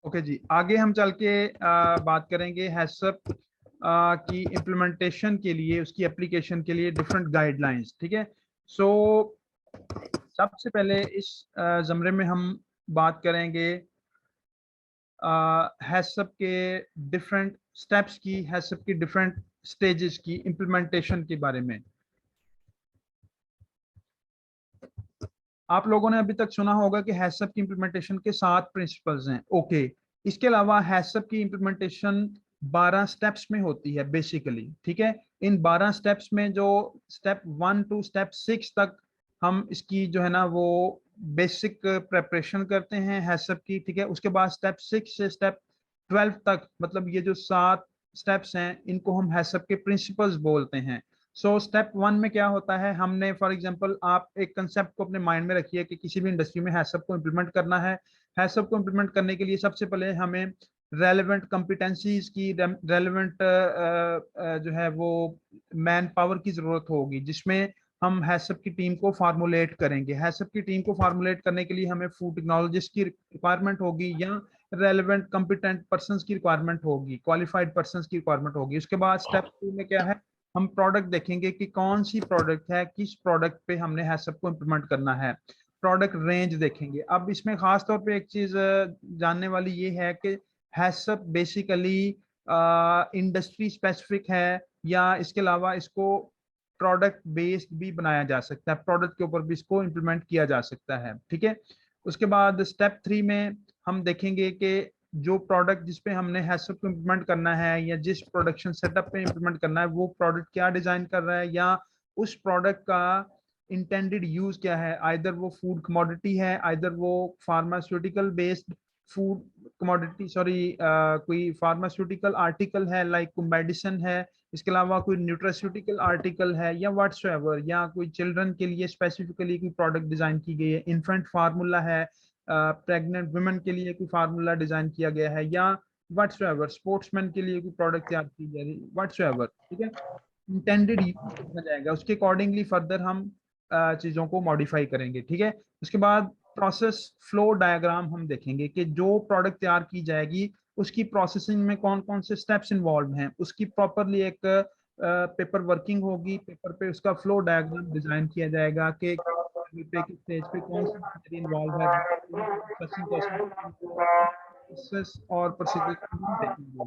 Okay जी, आगे हम चल के बात करेंगे हैसअप की इम्प्लीमेंटेशन के लिए, उसकी एप्लीकेशन के लिए डिफरेंट गाइडलाइंस। ठीक है, सो सबसे पहले इस ज़मरे में हम बात करेंगे हैसअप के डिफरेंट स्टेप्स की, हैसअप की डिफरेंट स्टेजेस की इम्प्लीमेंटेशन के बारे में। आप लोगों ने अभी तक सुना होगा कि हैसअप की इम्प्लीमेंटेशन के 7 प्रिंसिपल्स हैं। ओके, इसके अलावा हैसअप की इम्प्लीमेंटेशन 12 स्टेप्स में होती है बेसिकली। ठीक है, इन 12 स्टेप्स में जो स्टेप 1 टू स्टेप 6 तक हम इसकी जो है ना वो बेसिक प्रेपरेशन करते हैं हैसअप की। ठीक है, उसके बाद स्टेप 6 से स्टेप 12 तक, मतलब ये जो 7 स्टेप्स हैं, इनको हम हैसअप के प्रिंसिपल्स बोलते हैं। सो स्टेप 1 में क्या होता है, हमने फॉर एग्जांपल आप एक कंसेप्ट को अपने माइंड में रखिए कि किसी भी इंडस्ट्री में हैसअप को इम्प्लीमेंट करना है। हैसअप को इम्प्लीमेंट करने के लिए सबसे पहले हमें रेलेवेंट कॉम्पिटेंसीज की, रेलेवेंट जो है वो मैन पावर की जरूरत होगी, जिसमें हम हैसअप की टीम को फार्मुलेट करेंगे। हैसअप की टीम को फार्मुलेट करने के लिए हमें फूड टेक्नोलॉजिस्ट की रिक्वायरमेंट होगी या रेलेवेंट कॉम्पिटेंट पर्सन की रिक्वायरमेंट होगी, क्वालिफाइड पर्सन की रिक्वायरमेंट होगी। उसके बाद स्टेप 2 में क्या है, हम प्रोडक्ट देखेंगे कि कौन सी प्रोडक्ट है, किस प्रोडक्ट पे हमने हैसअप को इम्प्लीमेंट करना है। प्रोडक्ट रेंज देखेंगे। अब इसमें खास तौर पे एक चीज जानने वाली ये है कि हैसअप बेसिकली इंडस्ट्री स्पेसिफिक है या इसके अलावा इसको प्रोडक्ट बेस्ड भी बनाया जा सकता है, प्रोडक्ट के ऊपर भी इसको इम्प्लीमेंट किया जा सकता है। ठीक है, उसके बाद स्टेप 3 में हम देखेंगे कि जो प्रोडक्ट जिस पे हमने हैसअप को इम्प्लीमेंट करना है या जिस प्रोडक्शन सेटअप पे इम्प्लीमेंट करना है, वो प्रोडक्ट क्या डिजाइन कर रहा है या उस प्रोडक्ट का इंटेंडेड यूज क्या है। आइदर वो फूड कमोडिटी है, आइदर वो pharmaceutical based food commodity, sorry कोई फार्मास्यूटिकल आर्टिकल है, लाइक मेडिसिन है, इसके अलावा कोई न्यूट्रास्यूटिकल आर्टिकल है या व्हाट्सएवर, या कोई चिल्ड्रन के लिए स्पेसिफिकली कोई प्रोडक्ट डिजाइन की गई है, इन्फेंट फार्मूला है, प्रेग्नेंट वुमेन के लिए कोई फार्मूला डिजाइन किया गया है, या व्हाट्सएवर स्पोर्ट्समैन के लिए कोई प्रोडक्ट तैयार की जा रही है, व्हाट्सएवर। ठीक है, इंटेंडेड यूज कितना जाएगा, उसके अकॉर्डिंगली फर्दर हम चीजों को मॉडिफाई करेंगे। ठीक है, उसके बाद प्रोसेस फ्लो डायग्राम हम देखेंगे कि जो प्रोडक्ट तैयार की जाएगी उसकी प्रोसेसिंग में कौन कौन से स्टेप्स इन्वॉल्व हैं, उसकी प्रॉपरली एक पेपर वर्किंग होगी, पेपर पे उसका फ्लो डायग्राम डिजाइन किया जाएगा कि पे किस स्टेज पे कौन सी मशीनरी इन्वॉल्व है, प्रोसेस और प्रोसीजर हम देखेंगे।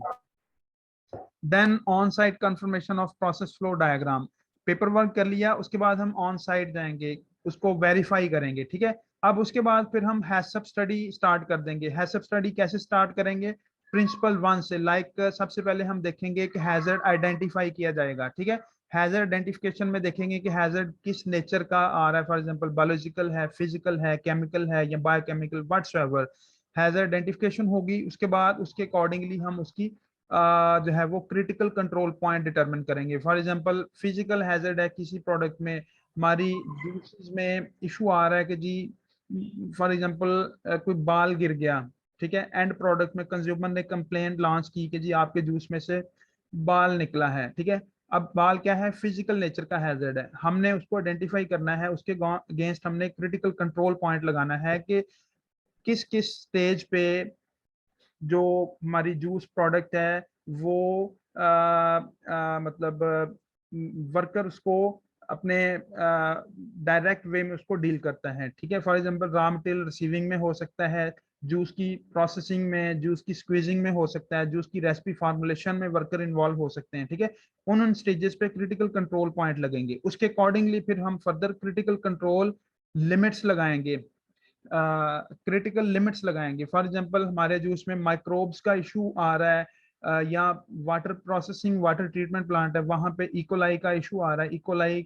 Then on site confirmation of process flow diagram, paper work कर लिया, उसके बाद हम ऑन साइट जाएंगे, उसको वेरीफाई करेंगे। ठीक है, अब उसके बाद फिर हम हैसअप स्टडी स्टार्ट कर देंगे। हैसअप स्टडी कैसे स्टार्ट करेंगे, प्रिंसिपल 1 से, लाइक सबसे पहले हम देखेंगे कि हैजर्ड आइडेंटिफाई किया जाएगा। ठीक है, हैजर्ड आइडेंटिफिकेशन में देखेंगे कि हैजर्ड किस नेचर का आ रहा है, फॉर एग्जांपल बायोलॉजिकल है, फिजिकल है, केमिकल है या बायोकेमिकल, व्हाटसोएवर हैजर्ड आइडेंटिफिकेशन होगी। उसके बाद उसके अकॉर्डिंगली हम उसकी जो है वो क्रिटिकल कंट्रोल पॉइंट डिटरमिन करेंगे। फॉर एग्जांपल फिजिकल हैजर्ड है, किसी प्रोडक्ट में हमारी जूसेस में इशू आ रहा है कि जी फॉर एग्जांपल कोई बाल गिर गया। ठीक है, एंड प्रोडक्ट में कंज्यूमर ने कंप्लेंट लॉन्च की कि जी आपके जूस में से बाल निकला है। ठीक है, अब बाल क्या है, फिजिकल नेचर का हैजर्ड है, हमने उसको आइडेंटिफाई करना है, उसके अगेंस्ट हमने क्रिटिकल कंट्रोल पॉइंट लगाना है कि किस किस स्टेज पे जो हमारी जूस प्रोडक्ट है वो मतलब वर्कर उसको अपने डायरेक्ट वे में उसको डील करता है। ठीक है, for example raw material receiving में हो सकता है, जूस की प्रोसेसिंग में, जूस की स्क्वीजिंग में हो सकता है, जूस की रेसिपी फार्मुलेशन में वर्कर इन्वॉल्व हो सकते हैं। ठीक है, उन स्टेजेस पे क्रिटिकल कंट्रोल पॉइंट लगेंगे, उसके अकॉर्डिंगली फिर हम फर्दर क्रिटिकल कंट्रोल लिमिट्स लगाएंगे, क्रिटिकल लिमिट्स लगाएंगे। फॉर एग्जांपल हमारे जूस में माइक्रोब्स का इशू आ रहा है, या water processing water treatment plant है, वहां पे इकोलाई का इशू आ रहा है, इकोलाई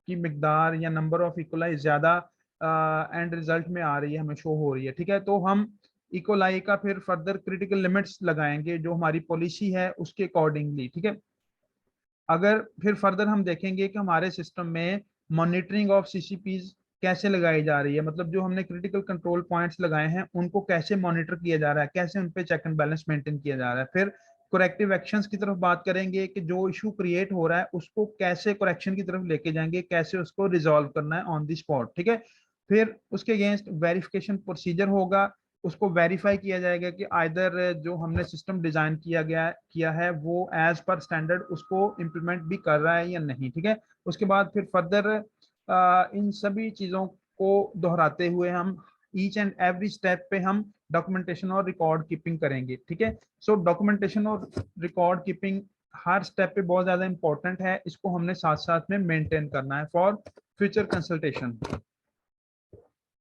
की मिकदार या नंबर ऑफ इकोलाई ज्यादा एंड रिजल्ट में आ रही है, हमें शो हो रही है। ठीक है, तो हम इकोलाई का फिर फर्दर क्रिटिकल लिमिट्स लगाएंगे जो हमारी पॉलिसी है उसके अकॉर्डिंगली। ठीक है, अगर फिर फर्दर हम देखेंगे कि हमारे सिस्टम में मॉनिटरिंग ऑफ सीसीपीज कैसे लगाई जा रही है, मतलब जो हमने क्रिटिकल कंट्रोल पॉइंट्स लगाए हैं उनको कैसे मॉनिटर किया जा रहा है, कैसे उन पे चेक एंड बैलेंस मेंटेन किया जा रहा है। फिर करेक्टिव एक्शंस की तरफ बात करेंगे कि जो इशू क्रिएट हो रहा है उसको कैसे करेक्शन की तरफ लेके जाएंगे, कैसे उसको रिजॉल्व करना है ऑन द स्पॉट। ठीक है, फिर उसके अगेंस्ट वेरिफिकेशन प्रोसीजर होगा, उसको वेरीफाई किया जाएगा कि आइदर जो हमने सिस्टम डिजाइन किया है वो एज पर स्टैंडर्ड उसको इम्प्लीमेंट भी कर रहा है या नहीं, ठीक है। उसके बाद फिर फर्दर इन सभी चीजों को दोहराते हुए हम ईच एंड एवरी स्टेप पे हम डॉक्यूमेंटेशन और रिकॉर्ड कीपिंग करेंगे, ठीक है। सो डॉक्यूमेंटेशन और रिकॉर्ड कीपिंग हर स्टेप पे बहुत ज्यादा इंपॉर्टेंट है, इसको हमने साथ साथ में मेंटेन करना है फॉर फ्यूचर कंसल्टेशन।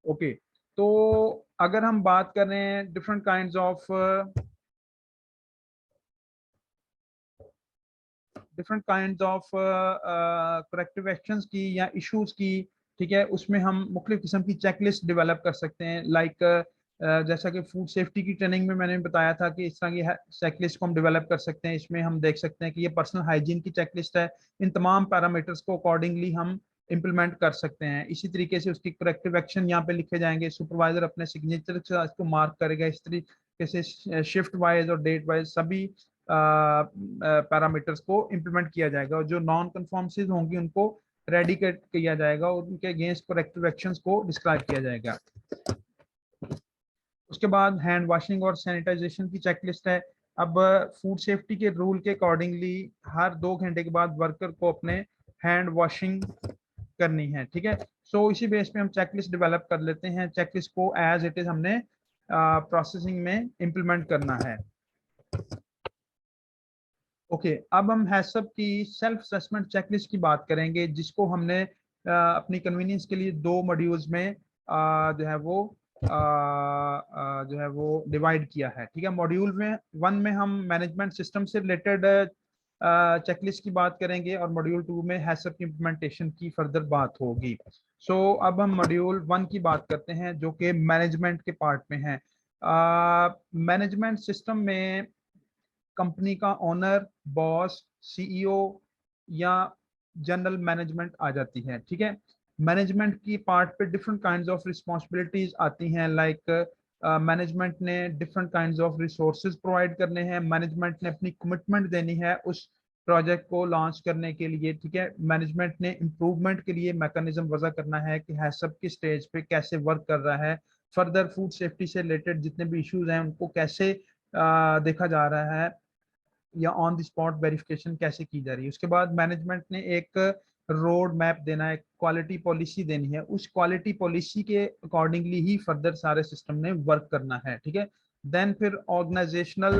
ओके, तो अगर हम बात कर रहे हैं different kinds of corrective actions की या इश्यूज की, ठीक है, उसमें हम मुख्तलिफ किस्म की चेकलिस्ट डेवलप कर सकते हैं। लाइक जैसा कि फूड सेफ्टी की ट्रेनिंग में मैंने बताया था कि इस तरह की चेकलिस्ट को हम डेवलप कर सकते हैं। इसमें हम देख सकते हैं कि ये पर्सनल हाइजीन की चेकलिस्ट है, इन तमाम पैरामीटर्स को अकॉर्डिंगली हम इम्प्लीमेंट कर सकते हैं। इसी तरीके से उसकी करेक्टिव एक्शन यहाँ पे लिखे जाएंगे, सुपरवाइजर अपने सिग्नेचर से इसको मार्क करेगा। इस तरीके से शिफ्ट वाइज और डेट वाइज सभी पैरामीटर्स को इम्प्लीमेंट किया जाएगा, और जो नॉन कन्फॉर्मेंसीज होंगी उनको रेडिकेट किया जाएगा और उनके अगेंस्ट करेक्टिव एक्शंस को डिस्क्राइब किया जाएगा। उसके बाद हैंड वॉशिंग और सैनिटाइजेशन की चेकलिस्ट है। अब फूड सेफ्टी के रूल के अकॉर्डिंगली हर 2 घंटे के बाद वर्कर को अपने हैंड वॉशिंग करनी है, ठीक है। सो इसी बेस पे हम चेकलिस्ट डेवलप कर लेते हैं। चेकलिस्ट को एज इट इज हमने प्रोसेसिंग में इम्प्लीमेंट करना है। ओके, अब हम हैसअप की सेल्फ असेसमेंट चेकलिस्ट की बात करेंगे, जिसको हमने अपनी कन्वीनियंस के लिए 2 मॉड्यूल्स में जो है वो डिवाइड किया है, ठीक है। मॉड्यूल में 1 में हम मैनेजमेंट सिस्टम से रिलेटेड चेकलिस्ट की बात करेंगे और मॉड्यूल 2 में हैसअप की इम्प्लीमेंटेशन की फर्दर बात होगी। सो अब हम मॉड्यूल 1 की बात करते हैं जो कि मैनेजमेंट के पार्ट में है। मैनेजमेंट सिस्टम में कंपनी का ओनर, बॉस, सीईओ या जनरल मैनेजमेंट आ जाती है, ठीक है। मैनेजमेंट की पार्ट पे डिफरेंट काइंड्स ऑफ रिस्पॉन्सिबिलिटीज आती हैं। लाइक मैनेजमेंट ने different kinds of resources provide करने हैं, मैनेजमेंट ने अपनी कमिटमेंट देनी है उस प्रोजेक्ट को लॉन्च करने के लिए, ठीक है। मैनेजमेंट ने इम्प्रूवमेंट के लिए मैकेनिज्म वजह करना है कि हैसअप की स्टेज पे कैसे वर्क कर रहा है, फर्दर फूड सेफ्टी से रिलेटेड जितने भी इश्यूज हैं उनको कैसे देखा जा रहा है या ऑन द स्पॉट वेरिफिकेशन कैसे की जा रही है। उसके बाद मैनेजमेंट ने एक रोड मैप देना है, क्वालिटी पॉलिसी देनी है, उस क्वालिटी पॉलिसी के अकॉर्डिंगली ही फर्दर सारे सिस्टम ने वर्क करना है, ठीक है। देन फिर ऑर्गेनाइजेशनल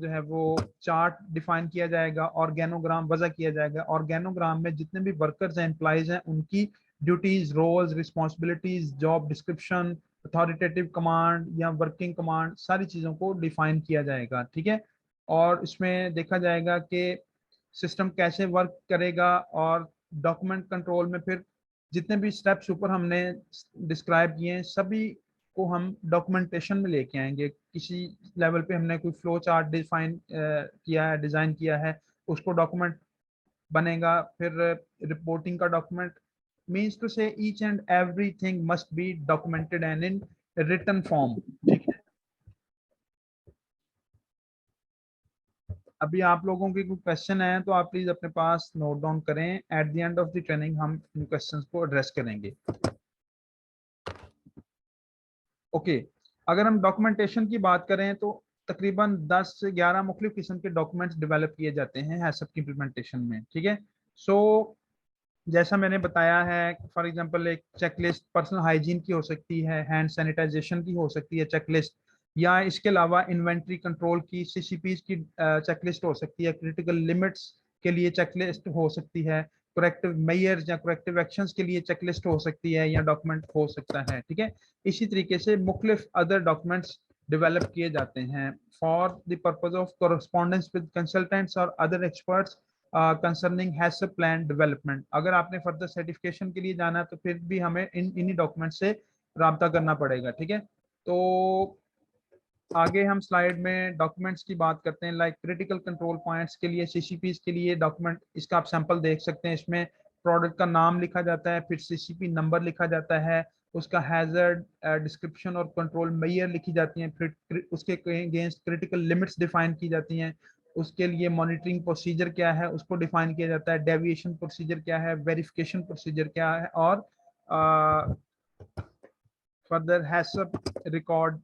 जो है वो चार्ट डिफाइन किया जाएगा, ऑर्गेनोग्राम वजह किया जाएगा। ऑर्गेनोग्राम में जितने भी वर्कर्स हैं, एम्प्लॉइज हैं, उनकी duties, roles, responsibilities, job description, authoritative command या वर्किंग कमांड, सारी चीज़ों को डिफाइन किया जाएगा, ठीक है। और इसमें देखा जाएगा कि सिस्टम कैसे वर्क करेगा, और डॉक्यूमेंट कंट्रोल में फिर जितने भी स्टेप्स ऊपर हमने डिस्क्राइब किए हैं सभी को हम डॉक्यूमेंटेशन में लेके आएंगे। किसी लेवल पे हमने कोई फ्लो चार्ट डिफाइन किया है, डिजाइन किया है, उसको डॉक्यूमेंट बनेगा। फिर रिपोर्टिंग का document means to say each and everything must be documented and in written form, ठीक है। अभी आप लोगों के कोई क्वेश्चन है तो आप प्लीज अपने पास नोट डाउन करें, at the end of the training हम इन क्वेश्चंस को एड्रेस करेंगे। ओके, अगर हम डॉक्यूमेंटेशन की बात करें तो तकरीबन 10 से 11 मुख्तलिफ किस्म के डॉक्यूमेंट्स डेवलप किए जाते हैं हैसअप की इम्प्लीमेंटेशन में, ठीक है। सो जैसा मैंने बताया है, फॉर एग्जांपल एक चेकलिस्ट पर्सनल हाइजीन की हो सकती है, हैंड सैनिटाइजेशन की हो सकती है चेकलिस्ट, या इसके अलावा इन्वेंट्री कंट्रोल की, सीसीपीज की चेकलिस्ट हो सकती है, क्रिटिकल लिमिट्स के लिए चेकलिस्ट हो सकती है, करेक्टिव मेयर्स या करेक्टिव एक्शंस के लिए चेकलिस्ट हो सकती है या डॉक्यूमेंट हो सकता है, ठीक है। इसी तरीके से मुख्तलिफ अदर डॉक्यूमेंट्स डेवलप किए जाते हैं for the purpose of correspondence with consultants और अदर एक्सपर्ट्स कंसर्निंग हैसअप प्लान डेवलपमेंट। अगर आपने फर्दर सर्टिफिकेशन के लिए जाना है तो फिर भी हमें इन्हीं डॉक्यूमेंट से रब्ता करना पड़ेगा, ठीक है। तो आगे हम स्लाइड में डॉक्यूमेंट्स की बात करते हैं। लाइक क्रिटिकल कंट्रोल पॉइंट्स के लिए, सीसीपीज के लिए डॉक्यूमेंट, इसका आप सैंपल देख सकते हैं। इसमें प्रोडक्ट का नाम लिखा जाता है, फिर सीसीपी नंबर लिखा जाता है, उसका हैजर्ड डिस्क्रिप्शन और कंट्रोल मेयर लिखी जाती हैं, फिर उसके अगेंस्ट क्रिटिकल लिमिट्स डिफाइन की जाती हैं, उसके लिए मॉनिटरिंग प्रोसीजर क्या है उसको डिफाइन किया जाता है, डेविएशन प्रोसीजर क्या है, वेरिफिकेशन प्रोसीजर क्या है, और further HACCP record